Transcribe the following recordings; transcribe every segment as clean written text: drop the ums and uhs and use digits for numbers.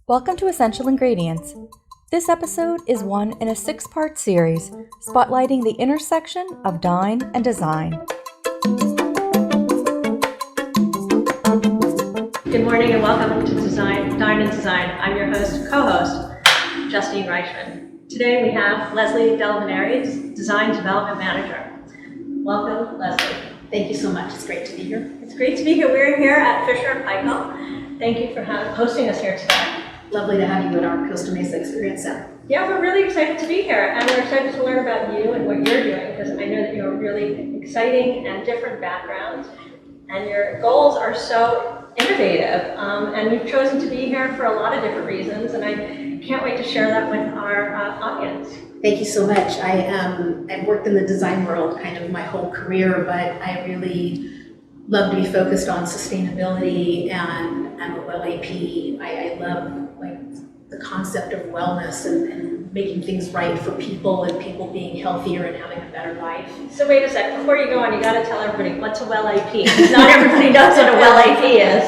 Welcome to Essential Ingredients. This episode is one in a 6-part series spotlighting the intersection of Dine and design. Good morning and welcome to Dine and Design. I'm your co-host, Justine Reichman. Today we have Leslie Delli-Venneri, Design Development Manager. Welcome, Leslie. Thank you so much. It's great to be here. It's great to be here. We're here at Fisher & Paykel. Thank you for hosting us here today. Lovely to have you at our Costa Mesa Experience Center. Yeah, we're really excited to be here, and we're excited to learn about you and what you're doing, because I know that you have really exciting and different backgrounds, and your goals are so innovative, and you've chosen to be here for a lot of different reasons, and I can't wait to share that with our audience. Thank you so much. I've worked in the design world kind of my whole career, but I really love to be focused on sustainability, and I'm a well AP. I love the concept of wellness and making things right for people and people being healthier and having a better life. So wait a sec, before you go on, you got to tell everybody what's a well AP. Not everybody knows what a well AP is.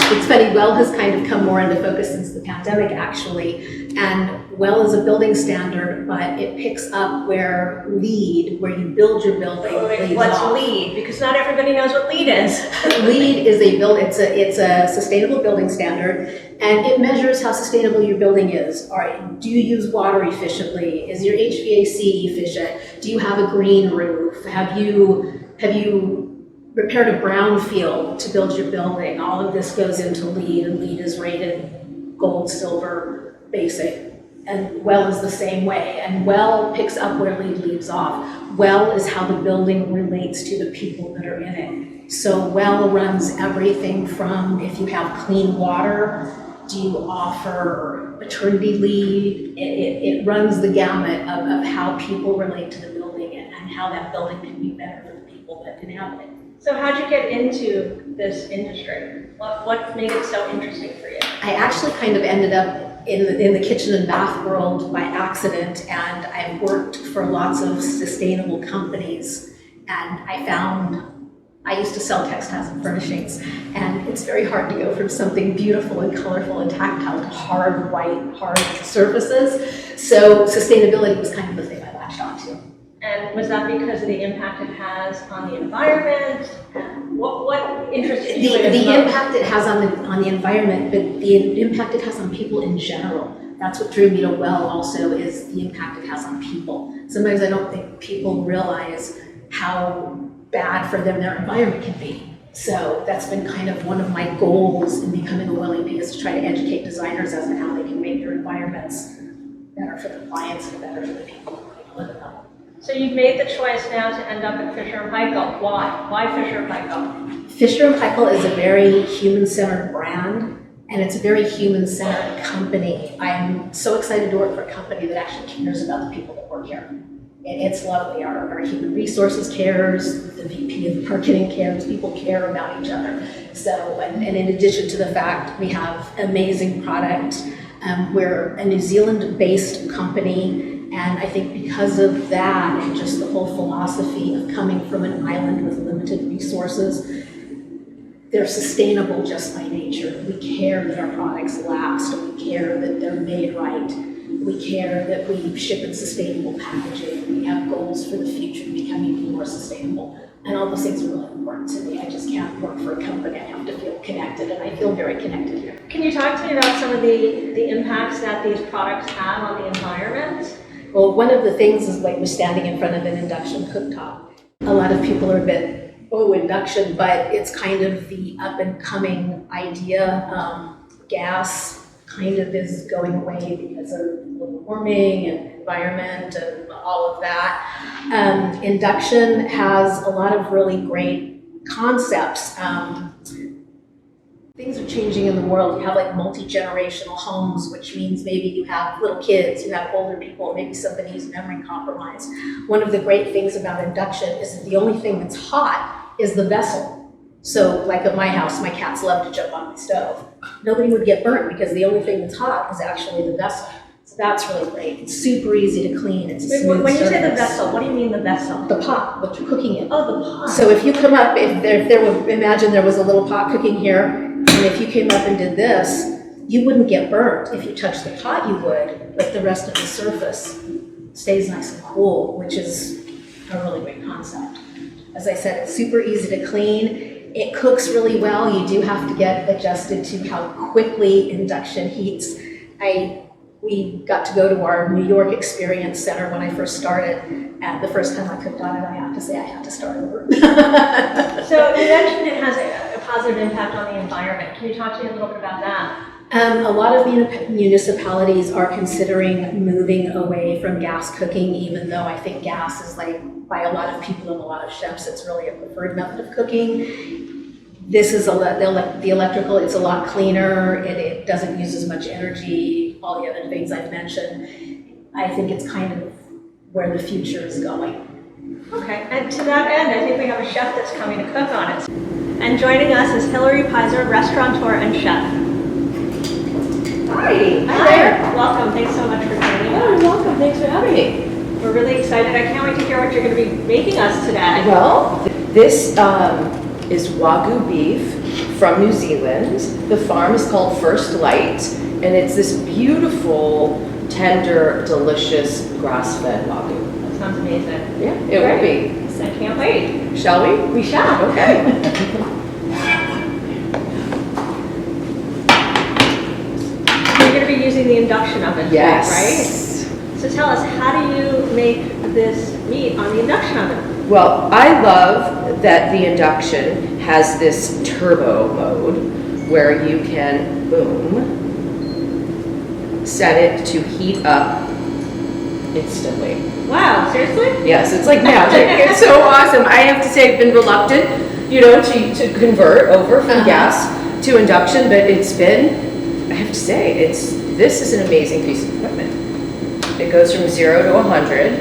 It's funny, well has kind of come more into focus since the pandemic, actually. And well is a building standard, but it picks up where you build your building. What's LEED? Because not everybody knows what LEED is. LEED is it's a sustainable building standard, and it measures how sustainable your building is. All right, do you use water efficiently? Is your HVAC efficient? Do you have a green roof? Have you repaired a brownfield to build your building? All of this goes into LEED, and LEED is rated gold, silver, basic. And well is the same way. And well picks up where LEED leaves off. Well is how the building relates to the people that are in it. So well runs everything from, if you have clean water, do you offer maternity leave? It runs the gamut of how people relate to the building and how that building can be better for the people that inhabit it. So how'd you get into this industry? What made it so interesting for you? I actually kind of ended up in the kitchen and bath world by accident, and I've worked for lots of sustainable companies, and I used to sell textiles and furnishings, and it's very hard to go from something beautiful and colorful and tactile to hard, white, hard surfaces. So sustainability was kind of the thing I latched onto. And was that because of the impact it has on the environment? What interested you in it? The impact it has on the environment, but the impact it has on people in general. That's what drew me to well also, is the impact it has on people. Sometimes I don't think people realize how bad for them their environment can be. So that's been kind of one of my goals in becoming a well AP, is to try to educate designers as to how they can make their environments better for the clients and better for the people who live in them. So you've made the choice now to end up at Fisher & Paykel. Why? Why Fisher & Paykel? Fisher & Paykel is a very human-centered brand, and it's a very human-centered company. I'm so excited to work for a company that actually cares about the people that work here. It's lovely. Our human resources cares, the VP of marketing cares, people care about each other. So, and in addition to the fact we have amazing product, we're a New Zealand-based company. And I think because of that, and just the whole philosophy of coming from an island with limited resources, they're sustainable just by nature. We care that our products last, and we care that they're made right. We care that we ship in sustainable packaging. We have goals for the future to become even more sustainable. And all those things are really important to me. I just can't work for a company. I have to feel connected, and I feel very connected here. Can you talk to me about some of the impacts that these products have on the environment? Well, one of the things is we're standing in front of an induction cooktop. A lot of people are a bit, induction, but it's kind of the up and coming idea. Gas kind of is going away because of global warming and environment and all of that. Induction has a lot of really great concepts. Things are changing in the world. You have like multi-generational homes, which means maybe you have little kids, you have older people, maybe somebody who's memory compromised. One of the great things about induction is that the only thing that's hot is the vessel. So like at my house, my cats love to jump on my stove. Nobody would get burnt because the only thing that's hot is actually the vessel. So that's really great. It's super easy to clean. It's a smooth When you surface. say the vessel, what do you mean the vessel? The pot, what you're cooking in. Oh, the pot. So if you come up, if there were, imagine there was a little pot cooking here, And if you came up and did this, you wouldn't get burnt. If you touched the pot, you would, but the rest of the surface stays nice and cool, which is a really great concept. As I said, it's super easy to clean. It cooks really well. You do have to get adjusted to how quickly induction heats. We got to go to our New York Experience Center when I first started, and the first time I cooked on it, I have to say I had to start over. So you mentioned it has a positive impact on the environment. Can you talk to me a little bit about that? A lot of municipalities are considering moving away from gas cooking, even though I think gas is, like, by a lot of people and a lot of chefs, it's really a preferred method of cooking. This is the electrical, it's a lot cleaner, it doesn't use as much energy, all the other things I've mentioned. I think it's kind of where the future is going. Okay, and to that end, I think we have a chef that's coming to cook on it. And joining us is Hillary Pizer, restaurateur and chef. Hi. Hi there. Welcome. Thanks so much for joining us. Oh, you're welcome. Thanks for having me. We're really excited. I can't wait to hear what you're going to be making us today. Well, this is Wagyu beef from New Zealand. The farm is called First Light, and it's this beautiful, tender, delicious grass-fed Wagyu. That sounds amazing. Yeah, it will be. I can't wait. Shall we? We shall. Okay. You're going to be using the induction oven, Yes. right? So tell us, how do you make this meat on the induction oven? Well, I love that the induction has this turbo mode where you can, boom, set it to heat up instantly. Wow, seriously? Yes, it's like magic. It's so awesome. I have to say I've been reluctant, to convert over from gas to induction, but it's been, I have to say, this is an amazing piece of equipment. It goes from 0 to 100,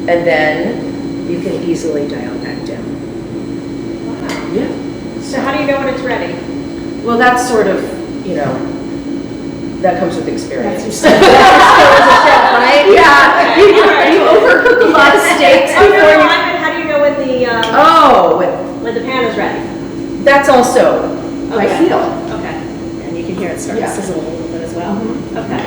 and then you can easily dial that down. Wow. Yeah. So how do you know when it's ready? Well, that's sort of, that comes with experience. That's your skill as a chef, right? Yeah, you overcook a lot of steaks Oh, before no, you. I meant, how do you know when When the pan is ready? that's also by Okay. feel. Okay. And you can hear it start to Yeah. sizzle a little bit as well. Okay.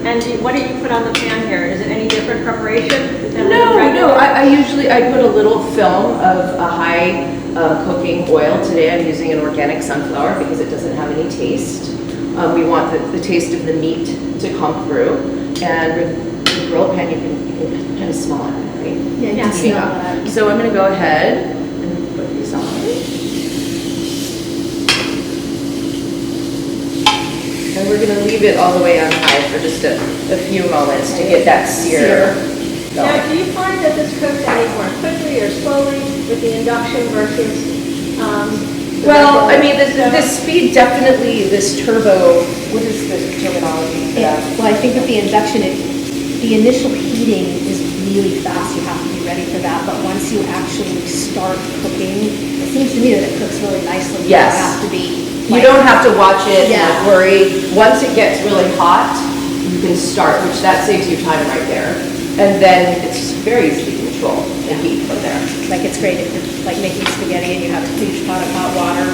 And what do you put on the pan here? Is it any different preparation than No, regular? I usually put a little film of a high cooking oil. Today I'm using an organic sunflower because it doesn't have any taste. We want the taste of the meat to come through. And with the grill pan, you can kind of smell it, right? Yeah, you Yeah. can smell that. So I'm going to go ahead and put these on. And we're going to leave it all the way on high for just a few moments to get that sear Now, going. do you find that this cooks any more quickly or slowly with the induction versus the Well, I regular mean, stove? the speed definitely, this turbo, what is the terminology for Yeah, that? well, I think with the induction, the initial heating is really fast, you have to be ready for that, but once you actually start cooking, it seems to me that it cooks really nicely. You Yes. don't have to be. You don't have to watch it Yeah. and worry. Once it gets really hot, you can start, which that saves you time right there. And then it's very easy to control the heat from there. Like, it's great if you're like making spaghetti and you have a huge pot of hot water,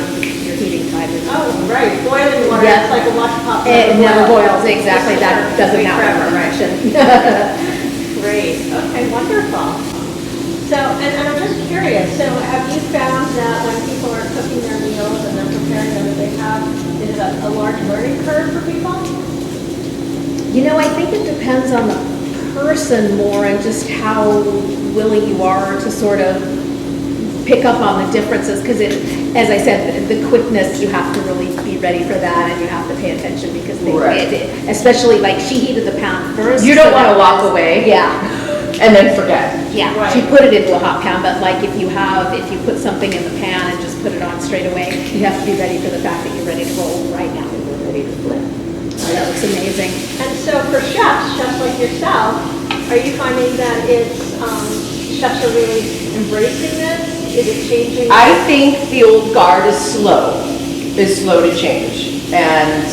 your heating time is. Oh, right, boiling water, Yeah. it's like a washcloth. It never boils, exactly, that doesn't Wait happen forever, in right? induction. Great, okay, wonderful. So, and I'm just curious, so have you found that when people are cooking their meals and they're preparing them, that they have, is it a large learning curve for people? You know, I think it depends on the person more and just how willing you are to sort of pick up on the differences, because as I said, the quickness, you have to really be ready for that, and you have to pay attention because Right. especially like she heated the pan first. You don't so want to that walk was- away Yeah. and then forget. Yeah, Right. she put it into a hot pan, but like if you put something in the pan and just put it on straight away, you have to be ready for the fact that you're ready to roll right now. We're ready to flip. That looks amazing. And so for chefs like yourself, are you finding that chefs are really embracing this? Is it changing? I think the old guard is slow to change. And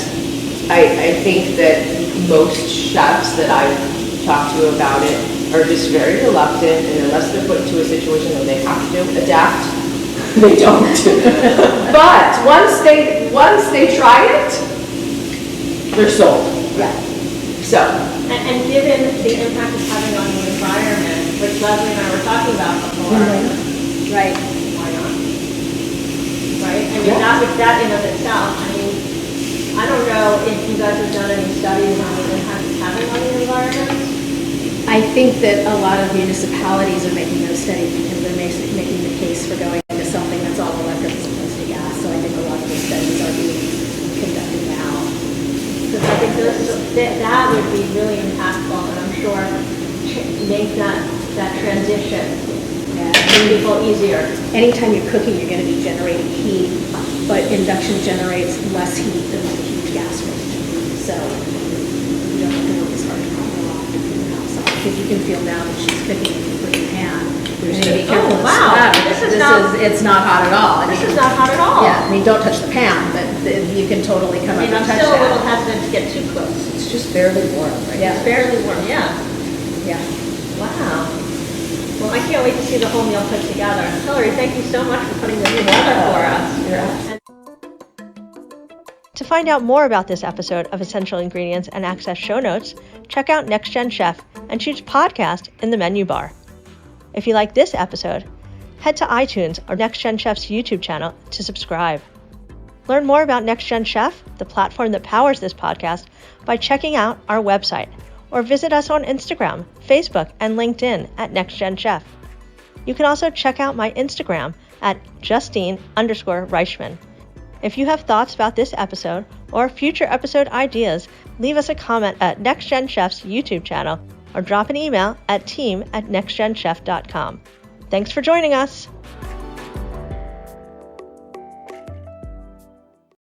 I think that most chefs that I've talked to about it are just very reluctant, and unless they're put into a situation where they have to adapt, They don't. But once they try it, they're sold. Yeah. So, And given the impact it's having on the environment, which Leslie and I were talking about before, Right. why not? Right? I mean, Yeah. that in of itself, I mean, I don't know if you guys have done any studies on the impact it's having on the environment. I think that a lot of municipalities are making those studies because they're making the case for going to something that's all electric as opposed to gas. So I think a lot of those studies are being conducted now. Because I think that would be really impactful, and I'm sure make that transition Yeah. for people easier. Anytime you're cooking, you're going to be generating heat, but induction generates less heat than like a huge gas range. So you don't have to work as hard to cook a lot in the house. Because you can feel now that she's cooking in a cooking pan. You need to be careful Oh, with wow. that, This because is not- it's not hot at all. This is not hot at all. Yeah, I mean, don't touch the pan, but you can totally come I up mean, and I'm touch still a little that. hesitant to get too close. it's just barely warm, right? Yeah. It's barely warm, yeah. Yeah. Wow. Well, I can't wait to see the whole meal put together. Hillary, thank you so much for putting this together for us. To find out more about this episode of Essential Ingredients and access show notes, check out Next Gen Chef and choose podcast in the menu bar. If you like this episode, head to iTunes or Next Gen Chef's YouTube channel to subscribe. Learn more about Next Gen Chef, the platform that powers this podcast, by checking out our website or visit us on Instagram, Facebook, and LinkedIn at Next Gen Chef. You can also check out my Instagram at Justine_Reichman. If you have thoughts about this episode or future episode ideas, leave us a comment at Next Gen Chef's YouTube channel or drop an email at team@nextgenchef.com. Thanks for joining us.